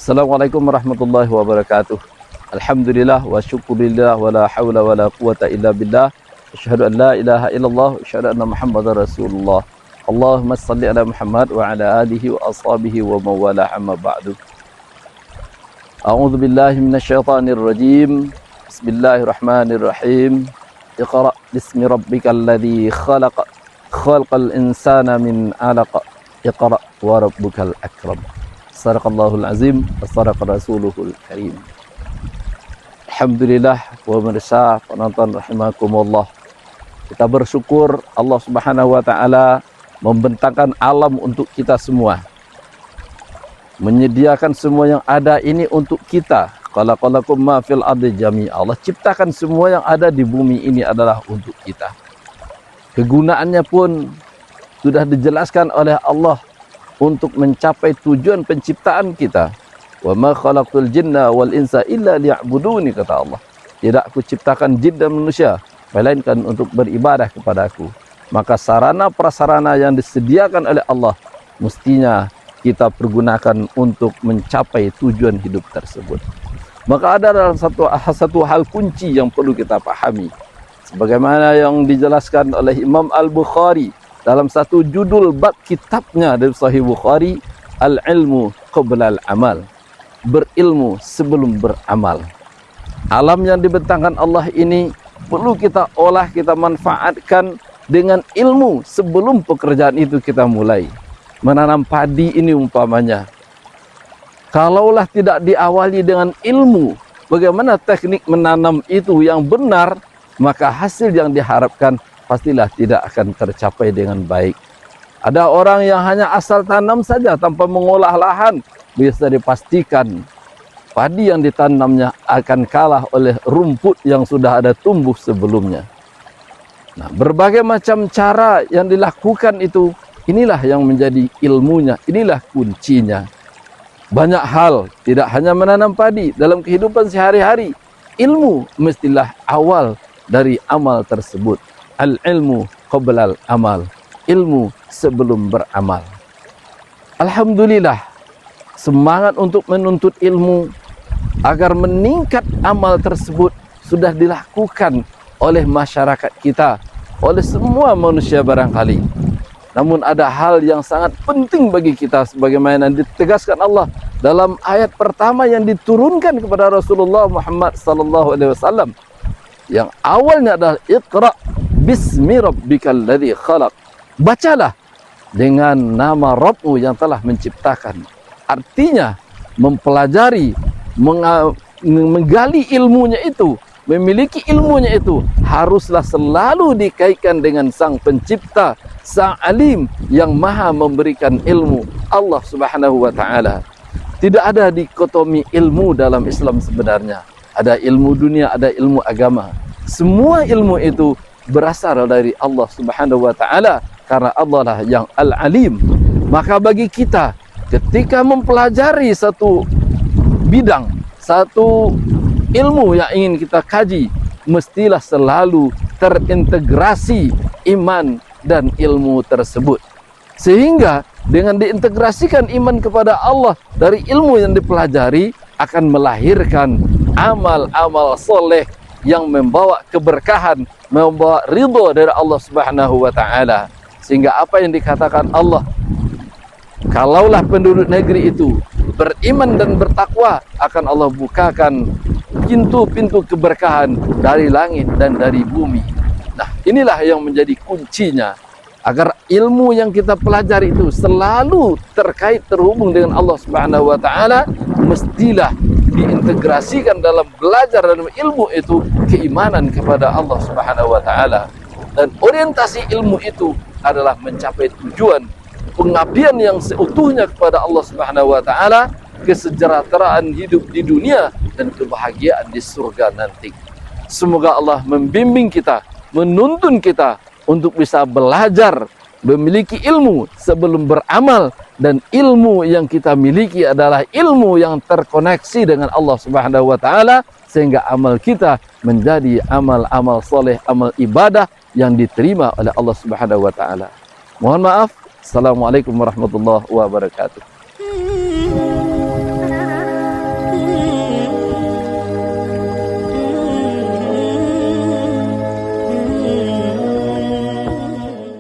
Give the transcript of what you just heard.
Assalamualaikum warahmatullahi wabarakatuh. Alhamdulillah wa syukurillah wa la hawla wa la quwata illa billah. Asyhadu an la ilaha illallah wa asyhadu anna Muhammadar Rasulullah. Allahumma salli ala Muhammad wa ala alihi wa ashabihi wa mawala amma ba'du. A'udzu billahi minasyaitonir rajim. Bismillahirrahmanirrahim. Iqra bismi rabbikal ladzi khalaq. Khalaqal insana min 'alaq. Iqra wa rabbukal akram. Sadaqallahul azim wa sadaqa rasuluhul karim. Alhamdulillah, pemirsa penonton rahimakumullah. Kita bersyukur Allah Subhanahu wa taala membentangkan alam untuk kita semua. Menyediakan semua yang ada ini untuk kita. Khalaqalakum ma fil ardi jami'a. Allah ciptakan semua yang ada di bumi ini adalah untuk kita. Kegunaannya pun sudah dijelaskan oleh Allah untuk mencapai tujuan penciptaan kita. Wa ma khalaqtul jinna wal insa illa liya'buduni, kata Allah. Tidak aku ciptakan jin dan manusia melainkan untuk beribadah kepada aku. Maka sarana prasarana yang disediakan oleh Allah mestinya kita pergunakan untuk mencapai tujuan hidup tersebut. Maka ada dalam satu hal kunci yang perlu kita pahami. Sebagaimana yang dijelaskan oleh Imam Al-Bukhari dalam satu judul bab kitabnya dari Sahih Bukhari, al-ilmu qabla al-amal. Berilmu sebelum beramal. Alam yang dibentangkan Allah ini perlu kita olah, kita manfaatkan dengan ilmu sebelum pekerjaan itu kita mulai. Menanam padi ini umpamanya, kalaulah tidak diawali dengan ilmu bagaimana teknik menanam itu yang benar, maka hasil yang diharapkan pastilah tidak akan tercapai dengan baik. Ada orang yang hanya asal tanam saja tanpa mengolah lahan, bisa dipastikan padi yang ditanamnya akan kalah oleh rumput yang sudah ada tumbuh sebelumnya. Nah, berbagai macam cara yang dilakukan itu, inilah yang menjadi ilmunya, inilah kuncinya. Banyak hal, tidak hanya menanam padi, dalam kehidupan sehari-hari, ilmu mestilah awal dari amal tersebut. Al-ilmu qabla al-amal. Ilmu sebelum beramal. Alhamdulillah, semangat untuk menuntut ilmu agar meningkat amal tersebut sudah dilakukan oleh masyarakat kita, oleh semua manusia barangkali. Namun ada hal yang sangat penting bagi kita sebagaimana ditegaskan Allah dalam ayat pertama yang diturunkan kepada Rasulullah Muhammad SAW, yang awalnya adalah Iqra bismi rabbikal ladzi khalaq. Bacalah dengan nama Rabbmu yang telah menciptakan. Artinya mempelajari, menggali ilmunya itu, memiliki ilmunya itu haruslah selalu dikaitkan dengan Sang Pencipta, Sang Alim yang Maha memberikan ilmu, Allah Subhanahu wa taala. Tidak ada dikotomi ilmu dalam Islam sebenarnya. Ada ilmu dunia, ada ilmu agama. Semua ilmu itu berasal dari Allah Subhanahu wa taala, karena Allah lah yang Al-Alim. Maka bagi kita ketika mempelajari satu bidang, satu ilmu yang ingin kita kaji, mestilah selalu terintegrasi iman dan ilmu tersebut. Sehingga dengan diintegrasikan iman kepada Allah dari ilmu yang dipelajari akan melahirkan amal-amal soleh yang membawa keberkahan, membawa ridho dari Allah Subhanahu wa taala. Sehingga apa yang dikatakan Allah, kalaulah penduduk negeri itu beriman dan bertakwa, akan Allah bukakan pintu-pintu keberkahan dari langit dan dari bumi. Nah, inilah yang menjadi kuncinya, agar ilmu yang kita pelajari itu selalu terkait, terhubung dengan Allah Subhanahu wa taala, mestilah diintegrasikan dalam belajar dan ilmu itu keimanan kepada Allah Subhanahu wa taala. Dan orientasi ilmu itu adalah mencapai tujuan pengabdian yang seutuhnya kepada Allah Subhanahu wa taala, kesejahteraan hidup di dunia dan kebahagiaan di surga nanti. Semoga Allah membimbing kita, menuntun kita untuk bisa belajar, memiliki ilmu sebelum beramal, dan ilmu yang kita miliki adalah ilmu yang terkoneksi dengan Allah Subhanahu wa taala, sehingga amal kita menjadi amal-amal soleh, amal ibadah yang diterima oleh Allah Subhanahu wa taala. Mohon maaf. Assalamualaikum warahmatullahi wabarakatuh.